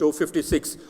to 56।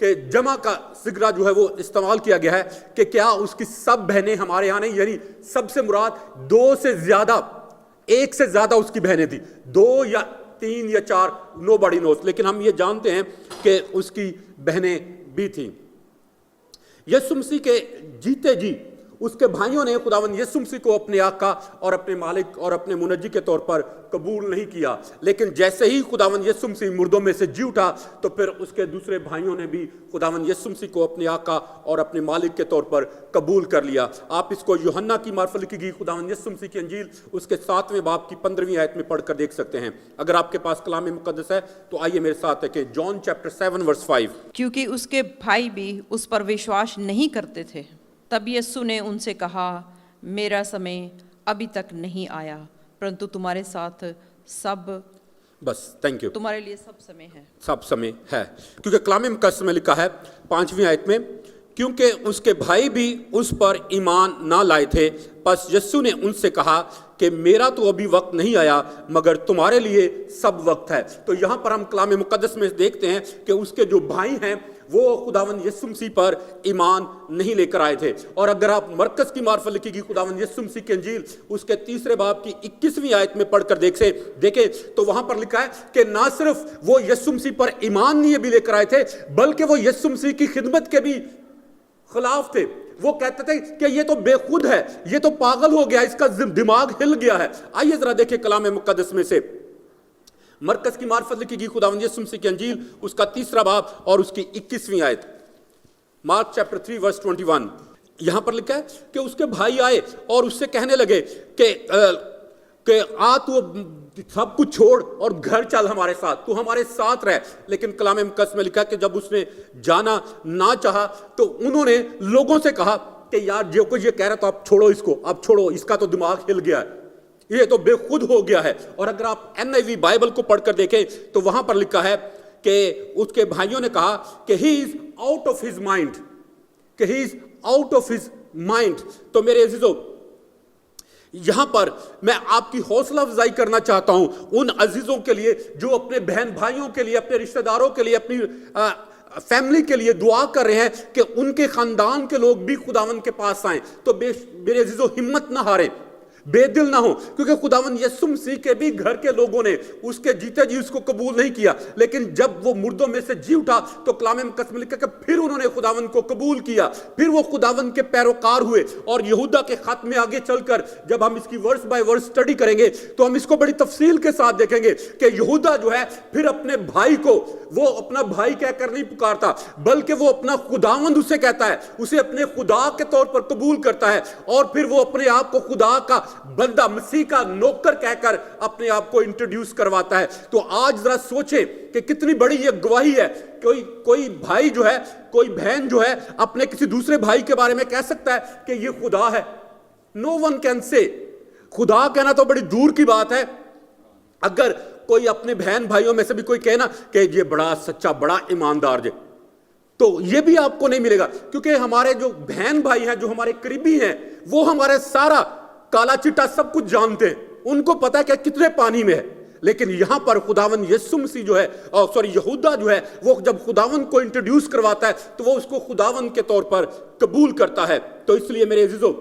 کہ جمع کا صیغہ جو ہے وہ استعمال کیا گیا ہے کہ کیا اس کی سب بہنیں ہمارے یہاں نہیں, یعنی سب سے مراد 2 سے زیادہ, 1 سے زیادہ اس کی بہنیں تھیں, 2 یا 3 یا 4, نو باڈی نوز, لیکن ہم یہ جانتے ہیں کہ اس کی بہنیں بھی تھیں. یسوع مسیح کے جیتے جی اس کے بھائیوں نے خداوند یسوع مسیح کو اپنے آقا اور اپنے مالک اور اپنے منجی کے طور پر قبول نہیں کیا, لیکن جیسے ہی خداوند یسوع مسیح مردوں میں سے جی اٹھا تو پھر اس کے دوسرے بھائیوں نے بھی خداوند یسوع مسیح کو اپنے آقا اور اپنے مالک کے طور پر قبول کر لیا. آپ اس کو یوحنا کی معرفت لکھی گئی خداوند یسوع مسیح کی انجیل اس کے 7ویں باب کی 15ویں آیت میں پڑھ کر دیکھ سکتے ہیں. اگر آپ کے پاس کلام مقدس ہے تو آئیے میرے ساتھ ہے کہ جان چیپٹر 7 ورس 5. کیونکہ اس کے بھائی بھی اس پر وشواس نہیں کرتے تھے. تب یسوع نے ان سے کہا, میرا سمے ابھی تک نہیں آیا, پرنتو تمہارے ساتھ سب بس تھینک یو, تمہارے لیے سب سمے ہے. سب سمے ہے, کیونکہ کلام مقدس میں لکھا ہے 5ویں آیت میں, کیونکہ اس کے بھائی بھی اس پر ایمان نہ لائے تھے. پس یسوع نے ان سے کہا کہ میرا تو ابھی وقت نہیں آیا مگر تمہارے لیے سب وقت ہے. تو یہاں پر ہم کلام مقدس میں دیکھتے ہیں کہ اس کے جو بھائی ہیں وہ خداوند یسوع مسیح پر ایمان نہیں لے کر آئے تھے. اور اگر آپ مرکز کی معرفت لکھی گئی خداوند یسوع مسیح کی انجیل اس کے 3 باب کی 21ویں آیت میں پڑھ کر دیکھیں تو وہاں پر لکھا ہے کہ نہ صرف وہ یسوع مسیح پر ایمان نہیں بھی لے کر آئے تھے بلکہ وہ یسوع مسیح کی خدمت کے بھی خلاف تھے. وہ کہتے تھے کہ یہ تو بے خود ہے, یہ تو پاگل ہو گیا, اس کا دماغ ہل گیا ہے. آئیے ذرا دیکھیں کلام مقدس میں سے مرکز کی معرفت لکھی گئی خداوند یسوع مسیح کی انجیل اس کا 3 باب اور اس کی 21ویں آیت, مارک چیپٹر 3 ورس 21. یہاں پر لکھا ہے کہ اس کے بھائی آئے اور اس سے کہنے لگے کہ آ تو سب کچھ چھوڑ اور گھر چل ہمارے ساتھ, تو ہمارے ساتھ رہ. لیکن کلام مقدس میں لکھا ہے کہ جب اس نے جانا نہ چاہا تو انہوں نے لوگوں سے کہا کہ یار جو کچھ یہ کہہ رہا تو آپ چھوڑو اس کو, آپ چھوڑو, اس کا تو دماغ ہل گیا ہے, یہ تو بے خود ہو گیا ہے. اور اگر آپ NIV بائبل کو پڑھ کر دیکھیں تو وہاں پر لکھا ہے کہ اس کے بھائیوں نے کہا کہ he is out of his mind, کہ he is out of his mind. تو میرے عزیزو یہاں پر میں آپ کی حوصلہ افزائی کرنا چاہتا ہوں ان عزیزوں کے لیے جو اپنے بہن بھائیوں کے لیے, اپنے رشتہ داروں کے لیے, اپنی فیملی کے لیے دعا کر رہے ہیں کہ ان کے خاندان کے لوگ بھی خداوند کے پاس آئیں. تو میرے عزیزو ہمت نہ ہاریں, بے دل نہ ہو, کیونکہ خداوند یسوع مسیح کے بھی گھر کے لوگوں نے اس کے جیتے جی اس کو قبول نہیں کیا, لیکن جب وہ مردوں میں سے جی اٹھا تو کلام مقدس میں لکھا کہ پھر انہوں نے خداوند کو قبول کیا, پھر وہ خداوند کے پیروکار ہوئے. اور یہودا کے خط میں آگے چل کر جب ہم اس کی ورس بائی ورس سٹڈی کریں گے تو ہم اس کو بڑی تفصیل کے ساتھ دیکھیں گے کہ یہودا جو ہے پھر اپنے بھائی کو وہ اپنا بھائی کہہ کر نہیں پکارتا بلکہ وہ اپنا خداوند اسے کہتا ہے, اسے اپنے خدا کے طور پر قبول کرتا ہے, اور پھر وہ اپنے آپ کو خدا کا بندہ, مسیح کا نوکر کہہ کر اپنے آپ کو انٹروڈیوس کرواتا ہے. تو آج ذرا سوچیں کہ کتنی بڑی یہ گواہی ہے. کوئی بھائی جو ہے, کوئی بہن جو ہے اپنے کسی دوسرے بھائی کے بارے میں کہہ سکتا ہے کہ یہ خدا ہے؟ نو ون کین سے. خدا کہنا تو بڑی دور کی بات ہے. اگر کوئی اپنے بہن بھائیوں میں سے بھی کوئی کہنا کہ یہ بڑا سچا, بڑا ایماندار جے, تو یہ بھی آپ کو نہیں ملے گا, کیونکہ ہمارے جو بہن بھائی ہیں, جو ہمارے قریبی ہیں, وہ ہمارے سارا کالا چٹا سب کچھ جانتے ہیں, ان کو پتا ہے کہ کتنے پانی میں ہے. لیکن یہاں پر خداوند یسوع مسیح جو ہے, یہودا جو ہے, وہ جب خداوند کو انٹروڈیوس کرواتا ہے تو وہ اس کو خداوند کے طور پر قبول کرتا ہے. تو اس لیے میرے عزیزو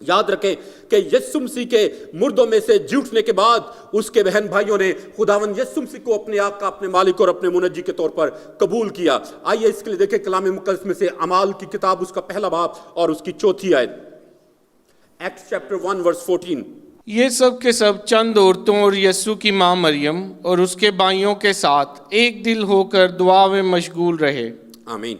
یاد رکھیں کہ یسوع مسیح کے مردوں میں سے جی اٹھنے کے بعد اس کے بہن بھائیوں نے خداوند یسوع مسیح کو اپنے آقا, اپنے مالک اور اپنے منجی کے طور پر قبول کیا. آئیے اس کے لیے دیکھیں کلام مقدس میں سے اعمال کی کتاب اس کا 1 باب اور اس کی 4 آیت, ایکٹس چیپٹر 1 ورس 14. یہ سب کے سب چند عورتوں اور یسوع کی ماں مریم اور اس کے بھائیوں کے ساتھ ایک دل ہو کر دعا میں مشغول رہے. آمین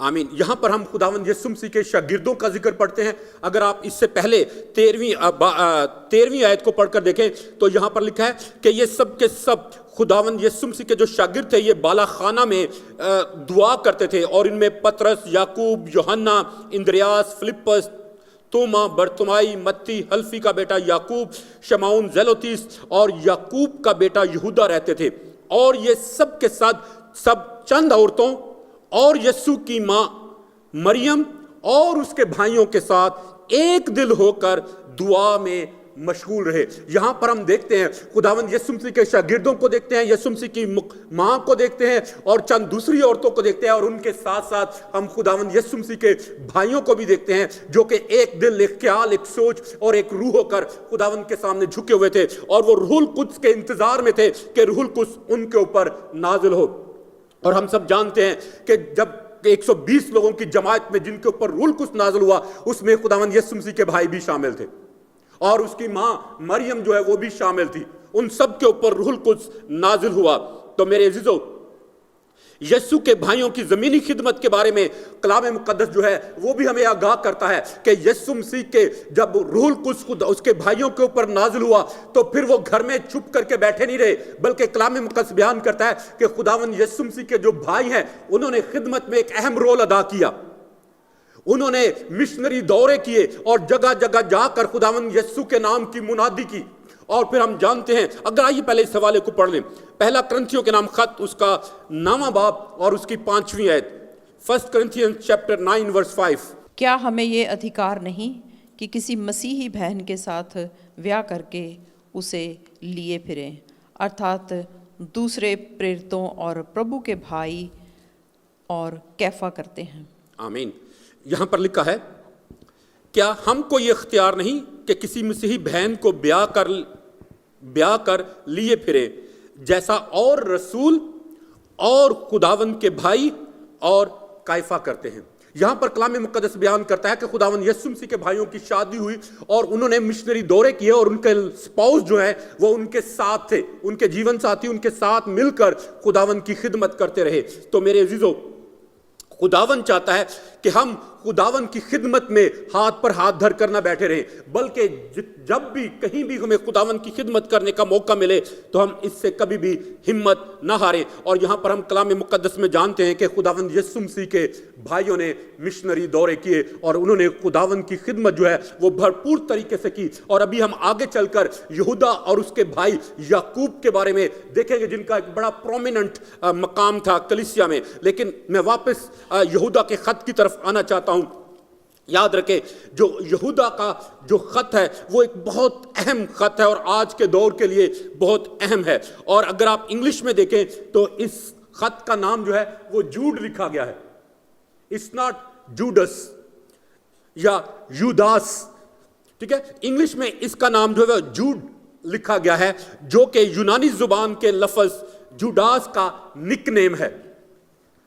آمین. یہاں پر ہم خداوند یسوع مسیح کے شاگردوں کا ذکر پڑھتے ہیں. اگر آپ اس سے پہلے 13ویں آیت کو پڑھ کر دیکھیں تو یہاں پر لکھا ہے کہ یہ سب کے سب خداوند یسوع مسیح کے جو شاگرد تھے یہ بالا خانہ میں دعا کرتے تھے, اور ان میں پطرس, یعقوب, یوحنا, اندریاس, فلپس, توما, برتمائی, متی, حلفی کا بیٹا یعقوب, شمعون زیلوتیس اور یعقوب کا بیٹا یہودا رہتے تھے. اور یہ سب کے ساتھ سب چند عورتوں اور یسوع کی ماں مریم اور اس کے بھائیوں کے ساتھ ایک دل ہو کر دعا میں مشغول رہے۔ یہاں پر ہم دیکھتے ہیں خداوند یسوع مسیح کے شاگردوں کو دیکھتے ہیں، یسوع مسیح کی ماں کو دیکھتے ہیں اور چند دوسری عورتوں کو دیکھتے ہیں، اور ان کے ساتھ ساتھ ہم خداوند یسوع مسیح کے بھائیوں کو بھی دیکھتے ہیں جو کہ ایک دل، ایک خیال، ایک سوچ اور ایک روح ہو کر خداوند کے سامنے جھکے ہوئے تھے، اور وہ روح القدس کے انتظار میں تھے کہ روح القدس ان کے اوپر نازل ہو۔ اور ہم سب جانتے ہیں کہ جب 120 لوگوں کی جماعت میں جن کے اوپر روح القدس نازل ہوا، اس میں خداوند یسوع مسیح کے بھائی بھی شامل تھے، اور اس کی ماں مریم جو ہے وہ بھی شامل تھی۔ ان سب کے اوپر روح القدس نازل ہوا۔ تو میرے عزیزو، یسوع کے بھائیوں کی زمینی خدمت کے بارے میں کلام مقدس جو ہے وہ بھی ہمیں آگاہ کرتا ہے کہ یسوع مسیح کے جب روح القدس خود اس کے بھائیوں کے اوپر نازل ہوا تو پھر وہ گھر میں چھپ کر کے بیٹھے نہیں رہے، بلکہ کلام مقدس بیان کرتا ہے کہ خداوند یسوع مسیح کے جو بھائی ہیں انہوں نے خدمت میں ایک اہم رول ادا کیا۔ انہوں نے مشنری دورے کیے اور جگہ جگہ جا کر خداوند یسوع کے نام کی منادی کی۔ اور پھر ہم جانتے ہیں، اگر آئیے پہلے اس حوالے کو پڑھ لیں، پہلا کرنتھیوں کے نام خط، اس کا 9واں باب اور اس کی 5ویں آیت، 1 Corinthians chapter 9 verse 5۔ کیا ہمیں یہ ادھیکار نہیں کہ کسی مسیحی بہن کے ساتھ بیاہ کر کے اسے لیے پھریں، ارتھات دوسرے پریرتوں اور پربھو کے بھائی اور کیفا کرتے ہیں؟ آمین۔ یہاں پر لکھا ہے، کیا ہم کو یہ اختیار نہیں کہ کسی مسیحی بہن کو بیاہ کر لیے پھریں، جیسا اور رسول اور خداوند کے بھائی اور کائفہ کرتے ہیں۔ یہاں پر کلام مقدس بیان کرتا ہے کہ خداوند یسوع مسیح کے بھائیوں کی شادی ہوئی اور انہوں نے مشنری دورے کیے، اور ان کے سپاؤس جو ہیں وہ ان کے ساتھ تھے، ان کے جیون ساتھی ان کے ساتھ مل کر خداوند کی خدمت کرتے رہے۔ تو میرے عزیزو، خداوند چاہتا ہے کہ ہم خداوند کی خدمت میں ہاتھ پر ہاتھ دھر کر نہ بیٹھے رہیں، بلکہ جب بھی کہیں بھی ہمیں خداوند کی خدمت کرنے کا موقع ملے تو ہم اس سے کبھی بھی ہمت نہ ہاریں۔ اور یہاں پر ہم کلام مقدس میں جانتے ہیں کہ خداوند یسوع مسیح کے بھائیوں نے مشنری دورے کیے اور انہوں نے خداوند کی خدمت جو ہے وہ بھرپور طریقے سے کی۔ اور ابھی ہم آگے چل کر یہودا اور اس کے بھائی یعقوب کے بارے میں دیکھیں گے، جن کا ایک بڑا پرومیننٹ مقام تھا کلیسیا میں۔ لیکن میں واپس یہودا کے خط کی طرف آنا چاہتا ہوں۔ یاد رکھیں، جو یہودا کا جو خط ہے وہ ایک بہت اہم خط ہے اور آج کے دور کے لیے بہت اہم ہے۔ اور اگر آپ انگلش میں دیکھیں تو اس خط کا نام جو ہے وہ جوڈ لکھا گیا ہے، اٹس ناٹ جوڈس یا یوداس، ٹھیک ہے۔ انگلش میں اس کا نام جو ہے جوڈ لکھا گیا ہے، جو کہ یونانی زبان کے لفظ جوڈاس کا نک نیم ہے۔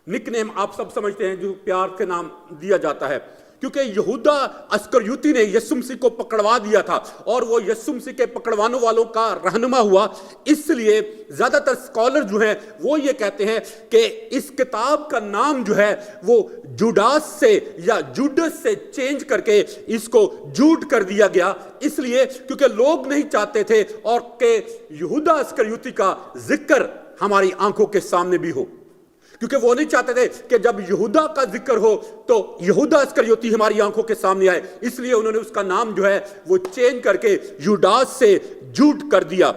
نک نیم آپ سب سمجھتے ہیں، جو پیار کے نام دیا جاتا ہے، کیونکہ یہودا اسکریوتی نے یسوع مسیح کو پکڑوا دیا تھا اور وہ یسوع مسیح کے پکڑوانے والوں کا رہنما ہوا۔ اس لیے زیادہ تر اسکالر جو ہیں وہ یہ کہتے ہیں کہ اس کتاب کا نام جو ہے وہ جوڈاس سے یا جوڈس سے چینج کر کے اس کو جوڈ کر دیا گیا، اس لیے کیونکہ لوگ نہیں چاہتے تھے اور کہ یہودا اسکریوتی کا ذکر ہماری آنکھوں کے سامنے بھی ہو، کیونکہ وہ نہیں چاہتے تھے کہ جب یہودا کا ذکر ہو تو یہودا اسکریوتی ہماری آنکھوں کے سامنے آئے، اس لیے انہوں نے اس کا نام جو ہے وہ چینج کر کے یوڈاس سے جوڈ کر دیا۔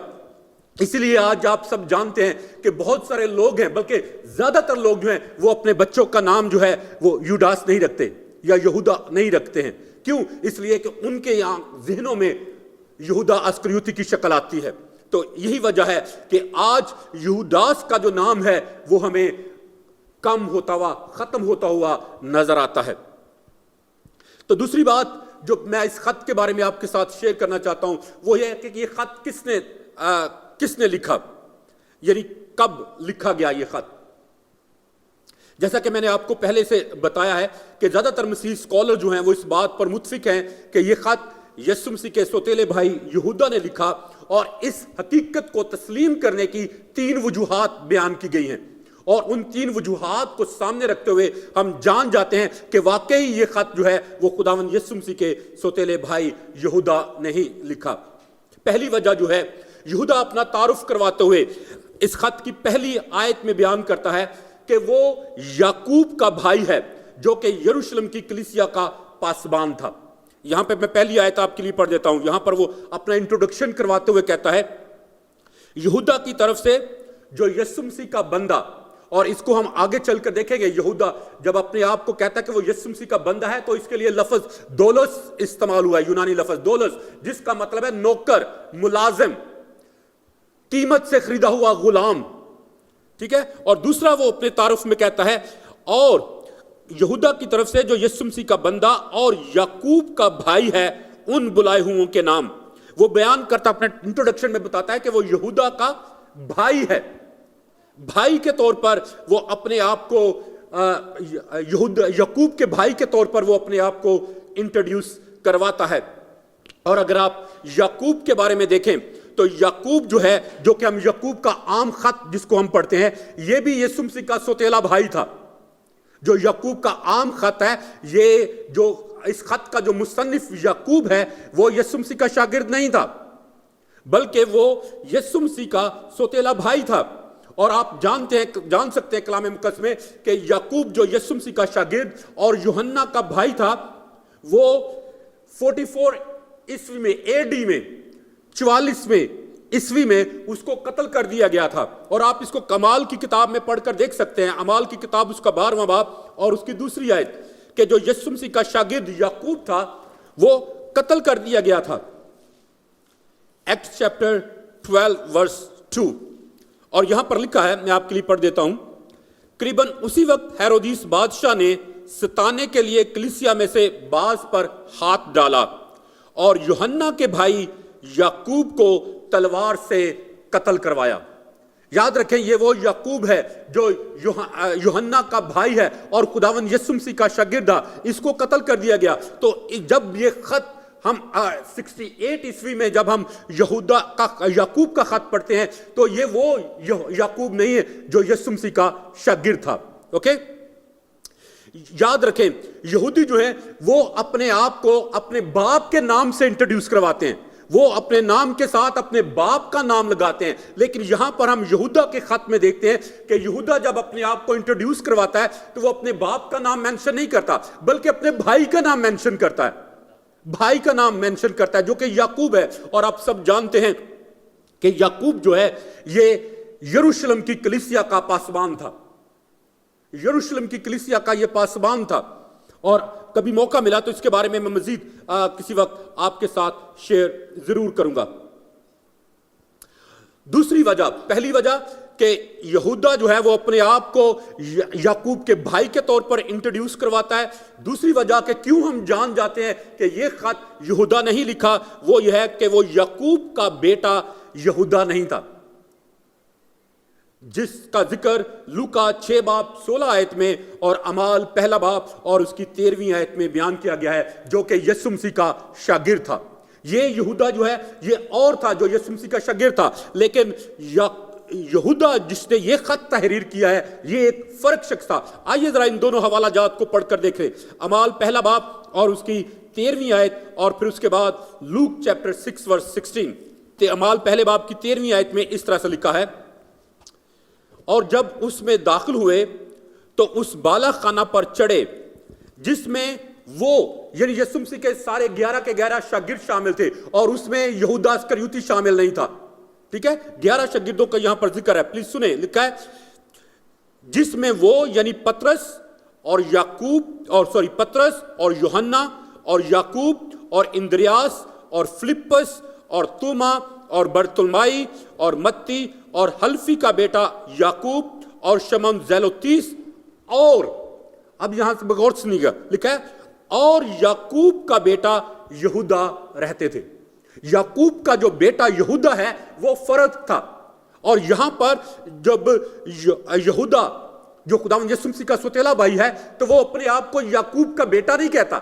اس لیے آج آپ سب جانتے ہیں کہ بہت سارے لوگ ہیں، بلکہ زیادہ تر لوگ جو ہیں وہ اپنے بچوں کا نام جو ہے وہ یوڈاس نہیں رکھتے یا یہودا نہیں رکھتے ہیں۔ کیوں؟ اس لیے کہ ان کے یہاں ذہنوں میں یہودا اسکریوتی کی شکل آتی ہے۔ تو یہی وجہ ہے کہ آج یہوداس کا جو نام ہے وہ ہمیں کم ہوتا ہوا، ختم ہوتا ہوا نظر آتا ہے۔ تو دوسری بات جو میں اس خط کے بارے میں آپ کے ساتھ شیئر کرنا چاہتا ہوں وہ یہ ہے کہ یہ خط کس نے لکھا، یعنی کب لکھا گیا یہ خط۔ جیسا کہ میں نے آپ کو پہلے سے بتایا ہے کہ زیادہ تر مسیحی اسکالر جو ہیں وہ اس بات پر متفق ہیں کہ یہ خط یسوع مسیح کے سوتیلے بھائی یہودا نے لکھا، اور اس حقیقت کو تسلیم کرنے کی 3 وجوہات بیان کی گئی ہیں، اور ان 3 وجوہات کو سامنے رکھتے ہوئے ہم جان جاتے ہیں کہ واقعی یہ خط جو ہے وہ خداوند یسوع مسیح کے سوتیلے بھائی یہودا نے ہی لکھا۔ پہلی وجہ جو ہے، یہودا اپنا تعارف کرواتے ہوئے اس خط کی پہلی آیت میں بیان کرتا ہے کہ وہ یعقوب کا بھائی ہے جو کہ یروشلم کی کلیسیا کا پاسبان تھا۔ یہاں پہ میں پہلی آیت آپ کے لیے پڑھ دیتا ہوں۔ یہاں پر وہ اپنا انٹروڈکشن کرواتے ہوئے کہتا ہے، یہودا کی طرف سے جو یسوع مسیح کا بندہ اور اس کو ہم آگے چل کر دیکھیں گے. یہودا جب اپنے آپ کو کہتا ہے کہ وہ یسوع مسیح کا بندہ ہے تو اس کے لیے لفظ دولس استعمال ہوا ہے, یونانی لفظ دولس, جس کا مطلب ہے نوکر, ملازم, قیمت سے خریدا ہوا غلام. ٹھیک ہے. اور دوسرا وہ اپنے تعارف میں کہتا ہے, اور یہودا کی طرف سے جو یسوع مسیح کا بندہ اور یعقوب کا بھائی ہے ان بلائے ہوئوں کے نام. وہ بیان کرتا اپنے انٹروڈکشن میں بتاتا ہے کہ وہ یہودا کا بھائی ہے. بھائی کے طور پر وہ اپنے آپ کو یعقوب کے بھائی کے طور پر وہ اپنے آپ کو انٹروڈیوس کرواتا ہے. اور اگر آپ یعقوب کے بارے میں دیکھیں تو یعقوب جو ہے, جو کہ ہم یعقوب کا عام خط جس کو ہم پڑھتے ہیں, یہ بھی یسوع مسیح کا سوتیلا بھائی تھا. جو یعقوب کا عام خط ہے, یہ جو اس خط کا جو مصنف یعقوب ہے وہ یسوع مسیح کا شاگرد نہیں تھا, بلکہ وہ یسوع مسیح کا سوتیلا بھائی تھا. اور آپ جان سکتے ہیں کلام مقدس میں کہ یعقوب جو یسوع مسیح کا شاگرد اور یوحنا کا بھائی تھا, وہ 44 عیسوی میں, AD میں 44 عیسوی میں اس کو قتل کر دیا گیا تھا. اور آپ اس کو کمال کی کتاب میں پڑھ کر دیکھ سکتے ہیں, اعمال کی کتاب اس کا 12واں باب اور اس کی 2 آیت, کہ جو یسوع مسیح کا شاگرد یعقوب تھا وہ قتل کر دیا گیا تھا. ایکٹس چیپٹر 12 ورس 2. اور یہاں پر لکھا ہے, میں آپ کے لیے پڑھ دیتا ہوں. قریباً اسی وقت ہیرودیس بادشاہ نے ستانے کے لیے کلیسیا میں سے بعض پر ہاتھ ڈالا اور یوحنا کے بھائی یعقوب کو تلوار سے قتل کروایا. یاد رکھیں, یہ وہ یعقوب ہے جو یوحنا کا بھائی ہے اور خداوند یسوع مسیح کا شاگرد تھا. اس کو قتل کر دیا گیا. تو جب یہ خط ہم 68 عیسوی میں جب ہم یعقوب کا خط پڑھتے ہیں تو یہ وہ یعقوب نہیں ہے جو یسوع مسیح کا شاگرد تھا. اوکے, یاد رکھیں, یہودی جو ہیں وہ اپنے آپ کو اپنے باپ کے نام سے انٹروڈیوس کرواتے ہیں. وہ اپنے نام کے ساتھ اپنے باپ کا نام لگاتے ہیں. لیکن یہاں پر ہم یہودا کے خط میں دیکھتے ہیں کہ یہودا جب اپنے آپ کو انٹروڈیوس کرواتا ہے تو وہ اپنے باپ کا نام مینشن نہیں کرتا, بلکہ اپنے بھائی کا نام مینشن کرتا ہے. بھائی کا نام مینشن کرتا ہے جو کہ یعقوب ہے. اور آپ سب جانتے ہیں کہ یعقوب جو ہے یہ یروشلم کی کلیسیا کا پاسبان تھا. یروشلم کی کلیسیا کا یہ پاسبان تھا. اور کبھی موقع ملا تو اس کے بارے میں مزید کسی وقت آپ کے ساتھ شیئر ضرور کروں گا. دوسری وجہ, پہلی وجہ کہ یہودا جو ہے وہ اپنے آپ کو یعقوب کے بھائی کے طور پر انٹروڈیوس کرواتا ہے. دوسری وجہ کہ کیوں ہم جان جاتے ہیں کہ یہ خط یہودا نہیں لکھا, وہ یہ ہے کہ وہ یعقوب کا بیٹا یہودا نہیں تھا, جس کا ذکر لوکا 6 باب 16 آیت میں اور اعمال 1 باب اور اس کی 13ویں آیت میں بیان کیا گیا ہے, جو کہ یسوع مسیح کا شاگرد تھا. یہ یہودا جو ہے یہ اور تھا جو یسوع مسیح کا شاگرد تھا. لیکن یہودا جس نے یہ خط تحریر کیا ہے یہ ایک فرق شخص تھا. آئیے ذرا ان دونوں حوالہ جات کو پڑھ کر دیکھیں. اعمال 1 باب اور اس کی 13ویں آیت اور پھر اس کے بعد لوک چیپٹر 6 ورس 16. اعمال 1 باب کی 13ویں آیت میں اس طرح سے لکھا ہے, اور جب اس میں داخل ہوئے تو اس بالا خانہ پر چڑھے جس میں وہ یعنی یسوع مسیح کے سارے 11 کے 11 شاگرد شامل تھے, اور اس میں یہودا اسکریوتی شامل نہیں تھا. ٹھیک ہے, 11 شاگردوں کا یہاں پر ذکر ہے. پلیز سنیں, لکھا ہے جس میں وہ یعنی پطرس اور یوحنا اور یعقوب اور اندریاس اور فلپس اور توما اور برتلمائی اور متی اور حلفی کا بیٹا یعقوب اور شمعون زیلوتیس, اور اب یہاں سے بغور سنیے گا, لکھا ہے اور یعقوب کا بیٹا یہودا رہتے تھے. یعقوب کا جو بیٹا یہودا ہے وہ فرد تھا. اور یہاں پر جب یہودا جو خداوند یسوع مسیح کا سوتیلا بھائی ہے تو وہ اپنے آپ کو یعقوب کا بیٹا نہیں کہتا,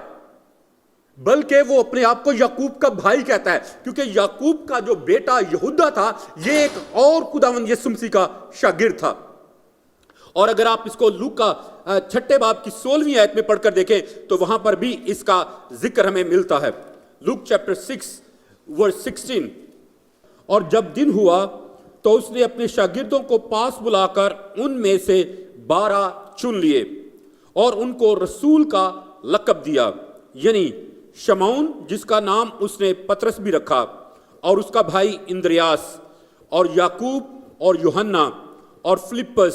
بلکہ وہ اپنے آپ کو یعقوب کا بھائی کہتا ہے, کیونکہ یعقوب کا جو بیٹا یہودا تھا یہ ایک اور خداوند یسوع مسیح کا شاگرد تھا. اور اگر آپ اس کو لوکا 6 باب کی 16ویں آیت میں پڑھ کر دیکھیں تو وہاں پر بھی اس کا ذکر ہمیں ملتا ہے. لوک چیپٹر 6 ورس 16. اور جب دن ہوا تو اس نے اپنے شاگردوں کو پاس بلا کر ان میں سے 12 چن لیے اور ان کو رسول کا لقب دیا, یعنی شمعون جس کا نام اس نے پطرس بھی رکھا, اور اس کا بھائی اندریاس اور یعقوب اور یوحنا اور flips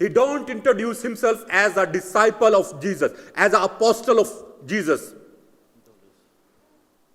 He don't introduce himself as a disciple of Jesus, as an apostle of Jesus,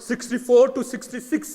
64 to 66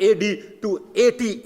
AD to 80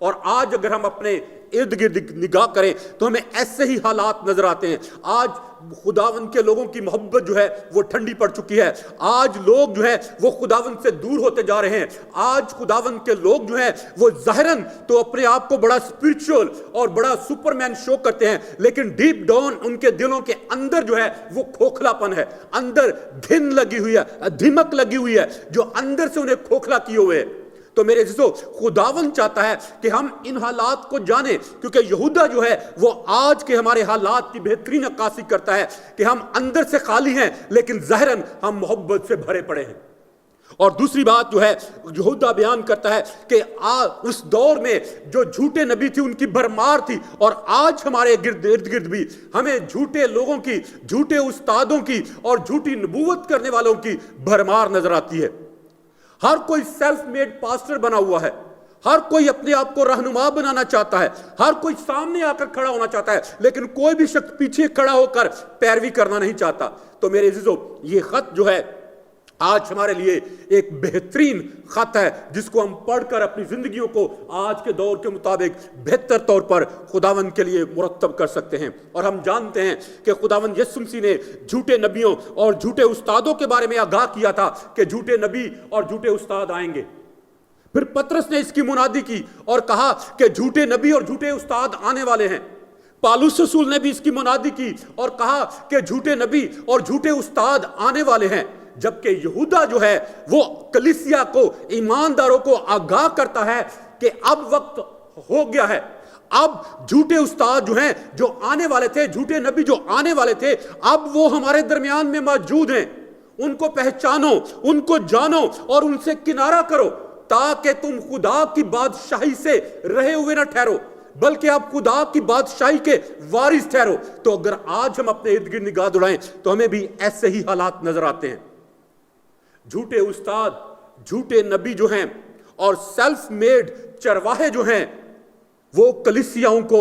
اور آج اگر ہم اپنے ارد گرد نگاہ کریں تو ہمیں ایسے ہی حالات نظر آتے ہیں. آج خداوند کے لوگوں کی محبت جو ہے وہ ٹھنڈی پڑ چکی ہے. آج لوگ جو ہے وہ خداوند سے دور ہوتے جا رہے ہیں. آج خداوند کے لوگ جو ہیں وہ ظاہراً تو اپنے آپ کو بڑا اسپرچول اور بڑا سپرمین شو کرتے ہیں, لیکن ڈیپ ڈاؤن ان کے دلوں کے اندر جو ہے وہ کھوکھلا پن ہے, اندر گھن لگی ہوئی ہے, دھمک لگی ہوئی ہے جو اندر سے انہیں کھوکھلا کیے ہوئے ہے. تو میرے عزیزو, خداوند چاہتا ہے کہ ہم ان حالات کو جانیں, کیونکہ یہودا جو ہے وہ آج کے ہمارے حالات کی بہترین عکاسی کرتا ہے کہ ہم اندر سے خالی ہیں لیکن ظاہراً ہم محبت سے بھرے پڑے ہیں. اور دوسری بات جو ہے یہودا بیان کرتا ہے کہ اس دور میں جو جھوٹے نبی تھی ان کی بھرمار تھی, اور آج ہمارے ارد گرد بھی ہمیں جھوٹے لوگوں کی, جھوٹے استادوں کی اور جھوٹی نبوت کرنے والوں کی بھرمار نظر آتی ہے. ہر کوئی سیلف میڈ پاسٹر بنا ہوا ہے, ہر کوئی اپنے آپ کو رہنما بنانا چاہتا ہے, ہر کوئی سامنے آ کر کھڑا ہونا چاہتا ہے, لیکن کوئی بھی شخص پیچھے کھڑا ہو کر پیروی کرنا نہیں چاہتا. تو میرے عزیزو, یہ خط جو ہے آج ہمارے لیے ایک بہترین خط ہے جس کو ہم پڑھ کر اپنی زندگیوں کو آج کے دور کے مطابق بہتر طور پر خداوند کے لیے مرتب کر سکتے ہیں. اور ہم جانتے ہیں کہ خداوند یسوع مسیح نے جھوٹے نبیوں اور جھوٹے استادوں کے بارے میں آگاہ کیا تھا کہ جھوٹے نبی اور جھوٹے استاد آئیں گے. پھر پترس نے اس کی منادی کی اور کہا کہ جھوٹے نبی اور جھوٹے استاد آنے والے ہیں. پالوس رسول نے بھی اس کی منادی کی اور کہا کہ جھوٹے نبی اور جھوٹے استاد آنے والے ہیں. جبکہ یہودا جو ہے وہ کلیسیا کو, ایمانداروں کو آگاہ کرتا ہے کہ اب وقت ہو گیا ہے, اب جھوٹے استاد جو ہیں جو آنے والے تھے, جھوٹے نبی جو آنے والے تھے, اب وہ ہمارے درمیان میں موجود ہیں. ان کو پہچانو, ان کو جانو اور ان سے کنارہ کرو تاکہ تم خدا کی بادشاہی سے رہے ہوئے نہ ٹھہرو بلکہ آپ خدا کی بادشاہی کے وارث ٹھہرو. تو اگر آج ہم اپنے ارد گرد نگاہ دوڑائیں تو ہمیں بھی ایسے ہی حالات نظر آتے ہیں. جھوٹے استاد, جھوٹے نبی جو ہیں اور سیلف میڈ چرواہے جو ہیں وہ کلیسیاؤں کو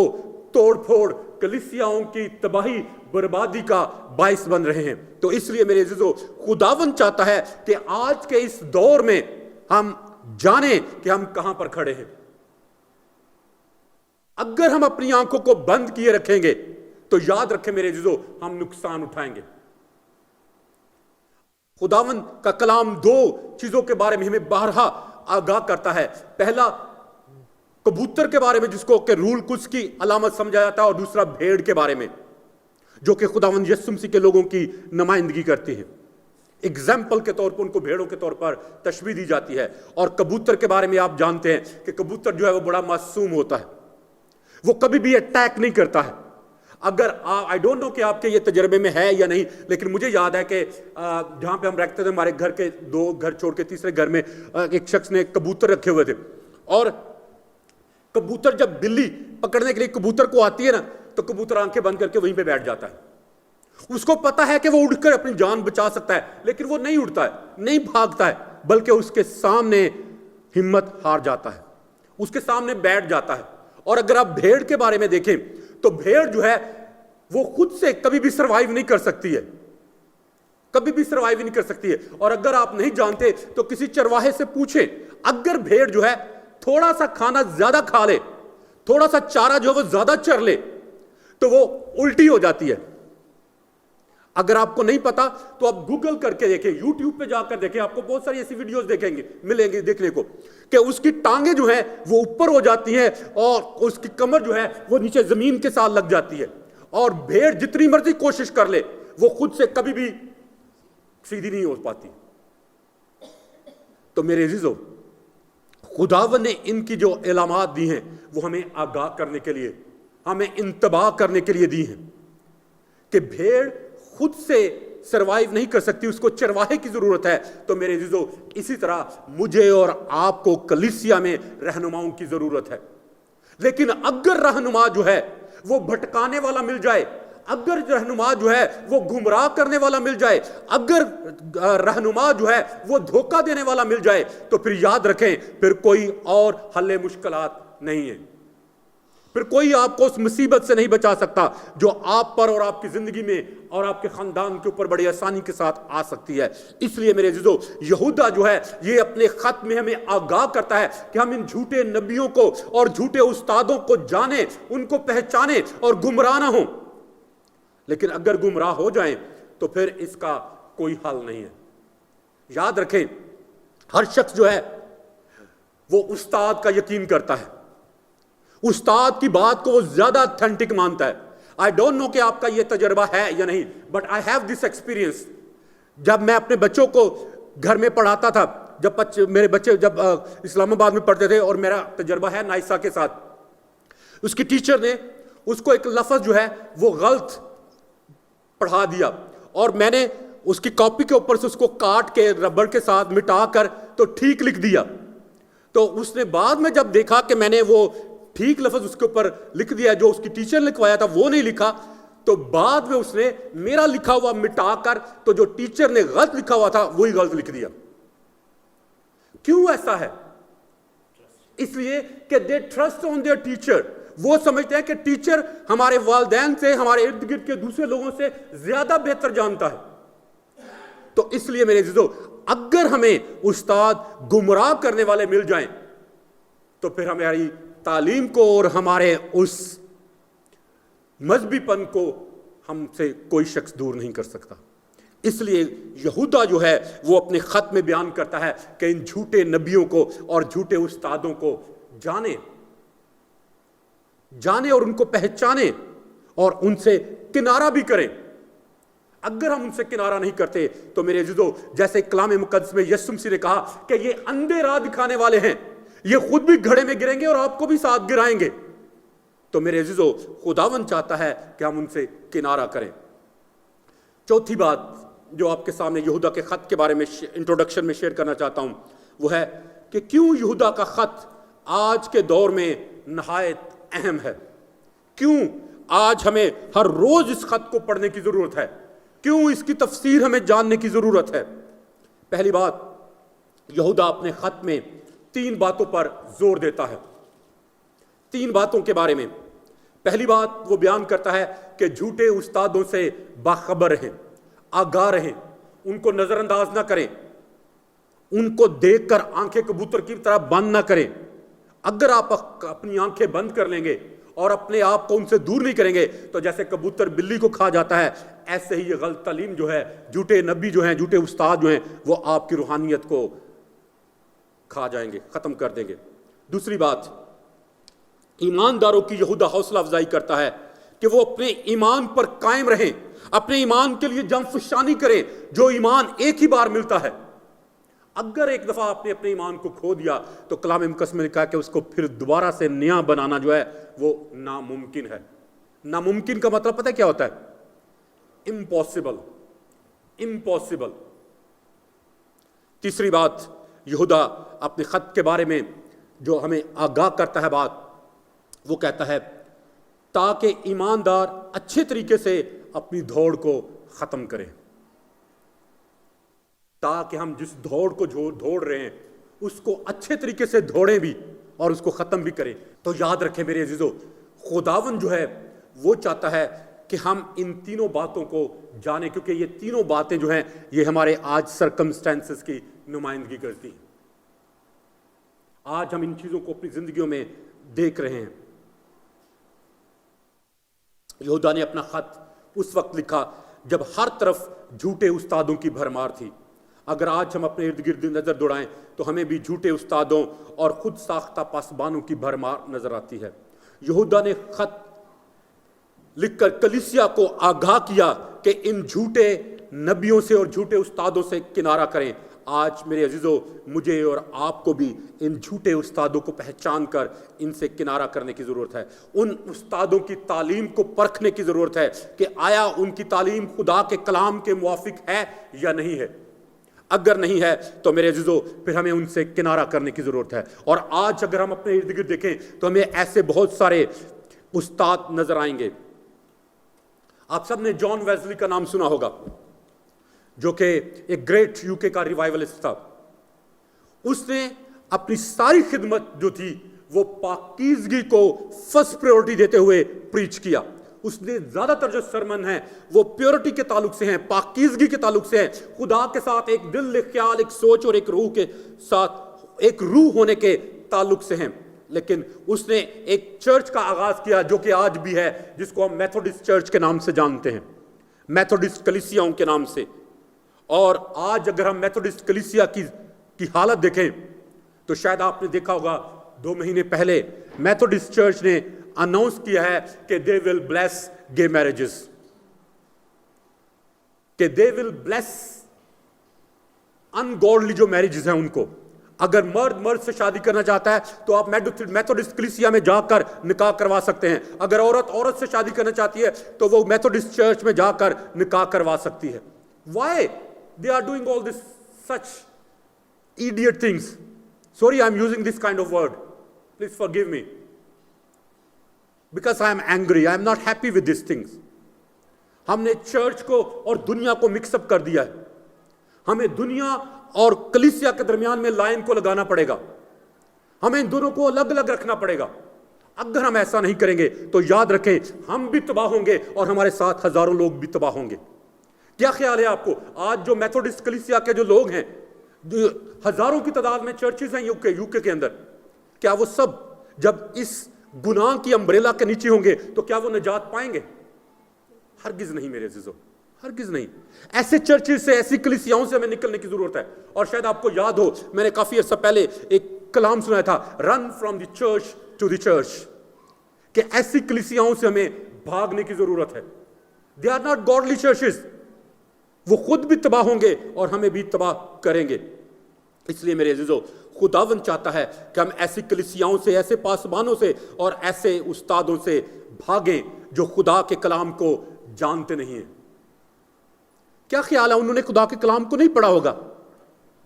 توڑ پھوڑ, کلیسیاؤں کی تباہی بربادی کا باعث بن رہے ہیں. تو اس لیے میرے عزیزو, خداوند چاہتا ہے کہ آج کے اس دور میں ہم جانیں کہ ہم کہاں پر کھڑے ہیں. اگر ہم اپنی آنکھوں کو بند کیے رکھیں گے تو یاد رکھیں میرے عزیزو, ہم نقصان اٹھائیں گے. خداوند کا کلام دو چیزوں کے بارے میں ہمیں بارہا آگاہ کرتا ہے. پہلا کبوتر کے بارے میں جس کو کہ رول قدس کی علامت سمجھا جاتا ہے, اور دوسرا بھیڑ کے بارے میں جو کہ خداوند یسوع مسیح کے لوگوں کی نمائندگی کرتی ہے. اگزامپل کے طور پر ان کو بھیڑوں کے طور پر تشبیہ دی جاتی ہے. اور کبوتر کے بارے میں آپ جانتے ہیں کہ کبوتر جو ہے وہ بڑا معصوم ہوتا ہے, وہ کبھی بھی اٹیک نہیں کرتا ہے. اگر آئی ڈونٹ نو کہ آپ کے یہ تجربے میں ہے یا نہیں, لیکن مجھے یاد ہے کہ جہاں پہ ہم رہتے تھے ہمارے گھر کے 2 گھر چھوڑ کے تیسرے گھر میں ایک شخص نے کبوتر رکھے ہوئے تھے, اور کبوتر جب بلی پکڑنے کے لیے کبوتر کو آتی ہے نا تو کبوتر آنکھیں بند کر کے وہیں پہ بیٹھ جاتا ہے. اس کو پتا ہے کہ وہ اڑ کر اپنی جان بچا سکتا ہے, لیکن وہ نہیں اڑتا ہے, نہیں بھاگتا ہے, بلکہ اس کے سامنے ہمت ہار جاتا ہے, اس کے سامنے بیٹھ جاتا ہے. اور اگر آپ بھیڑ کے بارے میں دیکھیں تو بھیڑ جو ہے وہ خود سے کبھی بھی سروائیو نہیں کر سکتی ہے, کبھی بھی سروائیو نہیں کر سکتی ہے. اور اگر آپ نہیں جانتے تو کسی چرواہے سے پوچھیں, اگر بھیڑ جو ہے تھوڑا سا کھانا زیادہ کھا لے, تھوڑا سا چارہ جو ہے وہ زیادہ چر لے تو وہ الٹی ہو جاتی ہے. اگر آپ کو نہیں پتا تو آپ گوگل کر کے دیکھیں, یوٹیوب پہ جا کر دیکھیں, آپ کو بہت ساری ایسی ویڈیوز دیکھیں گے, ملیں گے دیکھنے کو کہ اس کی ٹانگیں جو ہیں وہ اوپر ہو جاتی ہیں اور اس کی کمر جو ہے وہ نیچے زمین کے ساتھ لگ جاتی ہے. اور بھیڑ جتنی مرضی کوشش کر لے وہ خود سے کبھی بھی سیدھی نہیں ہو پاتی. تو میرے عزیزو, خداوند نے ان کی جو علامات دی ہیں وہ ہمیں آگاہ کرنے کے لیے, ہمیں انتباہ کرنے کے لیے دی ہیں کہ بھیڑ خود سے سروائیو نہیں کر سکتی, اس کو چرواہے کی ضرورت ہے. تو میرے عزیزو, اسی طرح مجھے اور آپ کو کلیسیا میں رہنماؤں کی ضرورت ہے. لیکن اگر رہنما جو ہے وہ بھٹکانے والا مل جائے, اگر رہنما جو ہے وہ گمراہ کرنے والا مل جائے, اگر رہنما جو ہے وہ دھوکہ دینے والا مل جائے, تو پھر یاد رکھیں پھر کوئی اور حل مشکلات نہیں ہے, پھر کوئی آپ کو اس مصیبت سے نہیں بچا سکتا جو آپ پر اور آپ کی زندگی میں اور آپ کے خاندان کے اوپر بڑی آسانی کے ساتھ آ سکتی ہے۔ اس لیے میرے عزیزو، یہودا جو ہے یہ اپنے خط میں ہمیں آگاہ کرتا ہے کہ ہم ان جھوٹے نبیوں کو اور جھوٹے استادوں کو جانیں، ان کو پہچانیں اور گمراہ نہ ہوں۔ لیکن اگر گمراہ ہو جائیں تو پھر اس کا کوئی حل نہیں ہے۔ یاد رکھیں، ہر شخص جو ہے وہ استاد کا یقین کرتا ہے، استاد کی بات کو وہ زیادہ اتھینٹک مانتا ہے۔ آئی ڈونٹ نو کہ آپ کا یہ تجربہ ہے یا نہیں، but I have this experience. جب میں اپنے بچوں کو گھر میں پڑھاتا تھا، جب میرے بچے جب اسلام آباد میں پڑھتے تھے، اور میرا تجربہ ہے نائسا کے ساتھ، اس کی ٹیچر نے اس کو ایک لفظ جو ہے وہ غلط پڑھا دیا، اور میں نے اس کی کاپی کے اوپر سے اس کو کاٹ کے ربڑ کے ساتھ مٹا کر تو ٹھیک لکھ دیا۔ تو اس نے بعد میں جب دیکھا کہ میں نے وہ ٹھیک لفظ اس کے اوپر لکھ دیا جو اس کی ٹیچر نے لکھوایا تھا وہ نہیں لکھا، تو بعد میں اس نے میرا لکھا ہوا مٹا کر تو جو ٹیچر نے غلط لکھا ہوا تھا وہی غلط لکھ دیا۔ کیوں ایسا ہے؟ اس لیے کہ دے ٹرسٹ آن دیئر ٹیچر۔ وہ سمجھتے ہیں کہ ٹیچر ہمارے والدین سے، ہمارے ارد گرد کے دوسرے لوگوں سے زیادہ بہتر جانتا ہے۔ تو اس لیے میرے عزیزو، اگر ہمیں استاد گمراہ کرنے والے مل جائیں تو پھر ہماری تعلیم کو اور ہمارے اس مذہبی پن کو ہم سے کوئی شخص دور نہیں کر سکتا۔ اس لیے یہودا جو ہے وہ اپنے خط میں بیان کرتا ہے کہ ان جھوٹے نبیوں کو اور جھوٹے استادوں کو جانیں اور ان کو پہچانیں اور ان سے کنارہ بھی کریں۔ اگر ہم ان سے کنارہ نہیں کرتے تو میرے عزیزو، جیسے کلام مقدس میں یسوع مسیح نے کہا کہ یہ اندھے راہ دکھانے والے ہیں، یہ خود بھی گھڑے میں گریں گے اور آپ کو بھی ساتھ گرائیں گے۔ تو میرے عزیزو، خداوند چاہتا ہے کہ ہم ان سے کنارہ کریں۔ چوتھی بات جو آپ کے سامنے یہودا کے خط کے بارے میں انٹروڈکشن میں شیئر کرنا چاہتا ہوں وہ ہے کہ کیوں یہودا کا خط آج کے دور میں نہایت اہم ہے، کیوں آج ہمیں ہر روز اس خط کو پڑھنے کی ضرورت ہے، کیوں اس کی تفسیر ہمیں جاننے کی ضرورت ہے۔ پہلی بات، یہودا اپنے خط میں 3 باتوں پر زور دیتا ہے، 3 باتوں کے بارے میں۔ پہلی بات وہ بیان کرتا ہے کہ جھوٹے استادوں سے باخبر رہیں، آگاہ رہیں، ان کو نظر انداز نہ کریں، ان کو دیکھ کر آنکھیں کبوتر کی طرح بند نہ کریں۔ اگر آپ اپنی آنکھیں بند کر لیں گے اور اپنے آپ کو ان سے دور نہیں کریں گے تو جیسے کبوتر بلی کو کھا جاتا ہے، ایسے ہی یہ غلط تعلیم جو ہے، جھوٹے نبی جو ہیں، جھوٹے استاد جو ہیں، وہ آپ کی روحانیت کو کھا جائیں گے، ختم کر دیں گے۔ دوسری بات، ایمانداروں کی یہودا حوصلہ افزائی کرتا ہے کہ وہ اپنے ایمان پر قائم رہیں، اپنے ایمان کے لیے جنگ فشانی کریں، جو ایمان ایک ہی بار ملتا ہے۔ اگر ایک دفعہ آپ نے اپنے ایمان کو کھو دیا تو کلام مقدس میں لکھا ہے کہ اس کو پھر دوبارہ سے نیا بنانا جو ہے وہ ناممکن ہے۔ ناممکن کا مطلب پتہ ہے کیا ہوتا ہے؟ امپاسبل۔ تیسری بات، یہودا اپنے خط کے بارے میں جو ہمیں آگاہ کرتا ہے بات، وہ کہتا ہے تاکہ ایماندار اچھے طریقے سے اپنی دوڑ کو ختم کریں، تاکہ ہم جس دوڑ کو دوڑ رہے ہیں اس کو اچھے طریقے سے دوڑیں بھی اور اس کو ختم بھی کریں۔ تو یاد رکھیں میرے عزیزو، خداوند جو ہے وہ چاہتا ہے کہ ہم ان تینوں باتوں کو جانیں، کیونکہ یہ تینوں باتیں جو ہیں یہ ہمارے آج سرکمسٹانسز کی نمائندگی کرتی ہیں۔ آج ہم ان چیزوں کو اپنی زندگیوں میں دیکھ رہے ہیں۔ یہودا نے اپنا خط اس وقت لکھا جب ہر طرف جھوٹے استادوں کی بھرمار تھی۔ اگر آج ہم اپنے ارد گرد نظر دوڑائیں تو ہمیں بھی جھوٹے استادوں اور خود ساختہ پاسبانوں کی بھرمار نظر آتی ہے۔ یہودا نے خط لکھ کر کلیسیا کو آگاہ کیا کہ ان جھوٹے نبیوں سے اور جھوٹے استادوں سے کنارہ کریں۔ آج میرے عزیزو، مجھے اور آپ کو بھی ان جھوٹے استادوں کو پہچان کر ان سے کنارہ کرنے کی ضرورت ہے۔ ان استادوں کی تعلیم کو پرکھنے کی ضرورت ہے کہ آیا ان کی تعلیم خدا کے کلام کے موافق ہے یا نہیں ہے۔ اگر نہیں ہے تو میرے عزیزو پھر ہمیں ان سے کنارہ کرنے کی ضرورت ہے۔ اور آج اگر ہم اپنے ارد گرد دیکھیں تو ہمیں ایسے بہت سارے استاد نظر آئیں گے۔ آپ سب نے جان ویزلی کا نام سنا ہوگا، جو کہ ایک گریٹ یوکے کا ریوائولسٹ تھا۔ اس نے اپنی ساری خدمت جو تھی وہ پاکیزگی کو فرسٹ پریورٹی دیتے ہوئے پریچ کیا. اس نے زیادہ تر جو سرمن ہیں وہ پیورٹی کے تعلق سے ہیں, پاکیزگی کے تعلق سے ہیں, خدا کے ساتھ ایک دل, ایک خیال, ایک سوچ اور ایک روح کے ساتھ ایک روح ہونے کے تعلق سے ہیں. لیکن اس نے ایک چرچ کا آغاز کیا جو کہ آج بھی ہے, جس کو ہم میتھوڈسٹ چرچ کے نام سے جانتے ہیں, میتھوڈسٹ کلیسیاؤں کے نام سے. اور آج اگر ہم میتھوڈسٹ کلیسیا کی حالت دیکھیں تو شاید آپ نے دیکھا ہوگا 2 مہینے پہلے میتھوڈسٹ چرچ نے اناؤنس کیا ہے کہ دے ول بلیس گے میرجز, کہ دے ول بلیس ان گاڈلی جو میرجز ہیں ان کو. اگر مرد سے شادی کرنا چاہتا ہے تو آپ میتھوڈسٹ کلیسیا میں جا کر نکاح کروا سکتے ہیں. اگر عورت سے شادی کرنا چاہتی ہے تو وہ میتھوڈسٹ چرچ میں جا کر نکاح کروا سکتی ہے. Why they are doing all this such idiot things? Sorry, I'm using this kind of word. Please forgive me. Because I am angry. I am not happy with these things. ہم نے church کو اور دنیا کو mix up کر دیا ہے. ہمیں دنیا اور کلیسیا کے درمیان میں لائن کو لگانا پڑے گا. ہمیں ان دونوں کو الگ الگ رکھنا پڑے گا. اگر ہم ایسا نہیں کریں گے تو یاد رکھیں ہم بھی تباہ ہوں گے اور ہمارے ساتھ ہزاروں لوگ بھی تباہ ہوں گے. کیا خیال ہے آپ کو آج جو میتھوڈسٹ کلیسیا کے جو لوگ ہیں, ہزاروں کی تعداد میں چرچز ہیں یو کے کے اندر, کیا وہ سب جب اس گناہ کی امبریلا کے نیچے ہوں گے تو کیا وہ نجات پائیں گے؟ ہرگز نہیں میرے عزیزو, ہرگز نہیں. ایسے چرچز سے, ایسی کلیسیاؤں سے ہمیں نکلنے کی ضرورت ہے. اور شاید آپ کو یاد ہو, میں نے کافی عرصہ پہلے ایک کلام سنا تھا, run from the church to the church, کہ ایسی کلیسیاؤں سے ہمیں بھاگنے کی ضرورت ہے. They are not godly churches. وہ خود بھی تباہ ہوں گے اور ہمیں بھی تباہ کریں گے. اس لیے میرے عزیزو, خداوند چاہتا ہے کہ ہم ایسی کلیسیاؤں سے, ایسے پاسبانوں سے اور ایسے استادوں سے بھاگیں جو خدا کے کلام کو جانتے نہیں ہیں. کیا خیال ہے, انہوں نے خدا کے کلام کو نہیں پڑھا ہوگا؟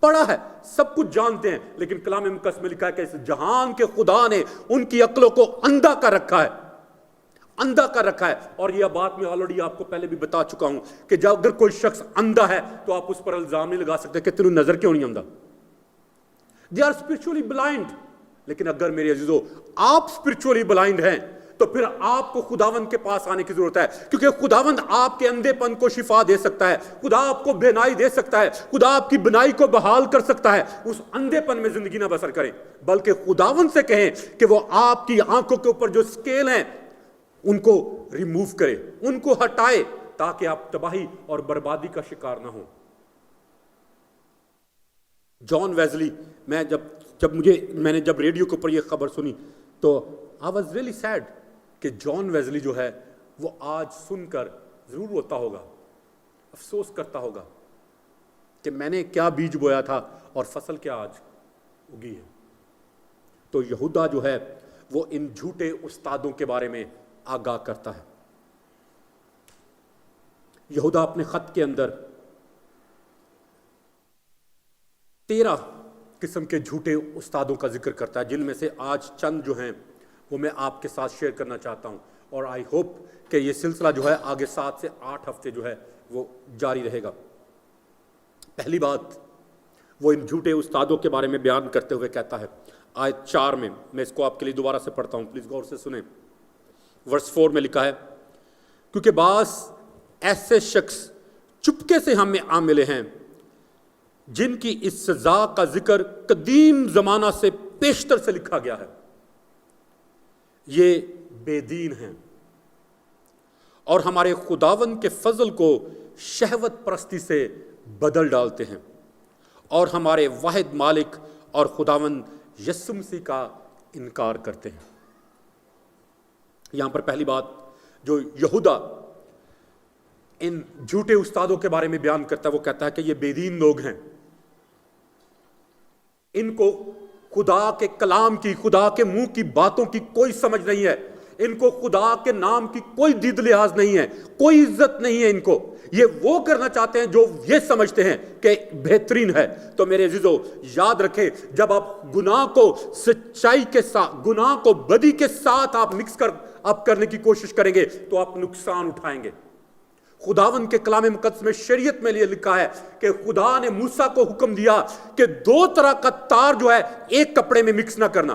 پڑھا ہے, سب کچھ جانتے ہیں, لیکن کلام مقدس میں لکھا ہے کہ اس جہان کے خدا نے ان کی عقلوں کو اندھا کر رکھا ہے, اندھا کر رکھا ہے. اور یہ بات میں آلریڈی آپ کو پہلے بھی بتا چکا ہوں کہ جب اگر کوئی شخص اندھا ہے تو آپ اس پر الزام نہیں لگا سکتے کہ تینوں نظر کیوں نہیں آندا. They are spiritually blind. لیکن اگر میرے عزیزو آپ اسپرچولی بلائنڈ ہیں تو پھر آپ کو خداوند کے پاس آنے کی ضرورت ہے, کیونکہ خداوند آپ کے اندھے پن کو شفا دے سکتا ہے, خدا آپ کو بینائی دے سکتا ہے, خدا آپ کی بینائی کو بحال کر سکتا ہے. اس اندھے پن میں زندگی نہ بسر کریں, بلکہ خداوند سے کہیں کہ وہ آپ کی آنکھوں کے اوپر جو اسکیل ہیں ان کو ریموو کرے, ان کو ہٹائے, تاکہ آپ تباہی اور بربادی کا شکار نہ ہوں. جان ویزلی, میں جب ریڈیو کے اوپر یہ خبر سنی تو I was really sad کہ جان ویزلی جو ہے وہ آج سن کر ضرور روتا ہوگا, افسوس کرتا ہوگا کہ میں نے کیا بیج بویا تھا اور فصل کیا آج اگی ہے. تو یہودا جو ہے وہ ان جھوٹے استادوں کے بارے میں آگاہ کرتا ہے. یہودا اپنے خط کے اندر 13 قسم کے جھوٹے استادوں کا ذکر کرتا ہے, جن میں سے آج چند جو ہیں وہ میں آپ کے ساتھ شیئر کرنا چاہتا ہوں. اور آئی ہوپ کہ یہ سلسلہ جو ہے آگے 7 سے 8 ہفتے جو ہے وہ جاری رہے گا. پہلی بات, وہ ان جھوٹے استادوں کے بارے میں بیان کرتے ہوئے کہتا ہے آیت 4 میں, میں اس کو آپ کے لیے دوبارہ سے پڑھتا ہوں, پلیز غور سے سنیں. ورس 4 میں لکھا ہے, کیونکہ بعض ایسے شخص چپکے سے ہم میں آ ملے ہیں جن کی اس سزا کا ذکر قدیم زمانہ سے پیشتر سے لکھا گیا ہے. یہ بے دین ہیں اور ہمارے خداوند کے فضل کو شہوت پرستی سے بدل ڈالتے ہیں اور ہمارے واحد مالک اور خداوند یسوع مسیح کا انکار کرتے ہیں. یہاں پر پہلی بات جو یہودا ان جھوٹے استادوں کے بارے میں بیان کرتا ہے وہ کہتا ہے کہ یہ بے دین لوگ ہیں, ان کو خدا کے کلام کی, خدا کے منہ کی باتوں کی کوئی سمجھ نہیں ہے, ان کو خدا کے نام کی کوئی دید لحاظ نہیں ہے, کوئی عزت نہیں ہے ان کو. یہ وہ کرنا چاہتے ہیں جو یہ سمجھتے ہیں کہ بہترین ہے. تو میرے عزیزو یاد رکھیں, جب آپ گناہ کو سچائی کے ساتھ, گناہ کو بدی کے ساتھ آپ مکس کرنے کی کوشش کریں گے تو آپ نقصان اٹھائیں گے. خداوند کے کلام مقدس میں, شریعت میں یہ لکھا ہے کہ خدا نے موسیٰ کو حکم دیا کہ 2 طرح کا تار جو ہے ایک کپڑے میں مکس نہ کرنا.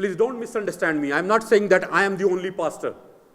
Please don't misunderstand me. I am not saying that I am the only pastor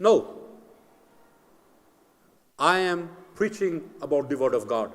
No. I am preaching about the word of God.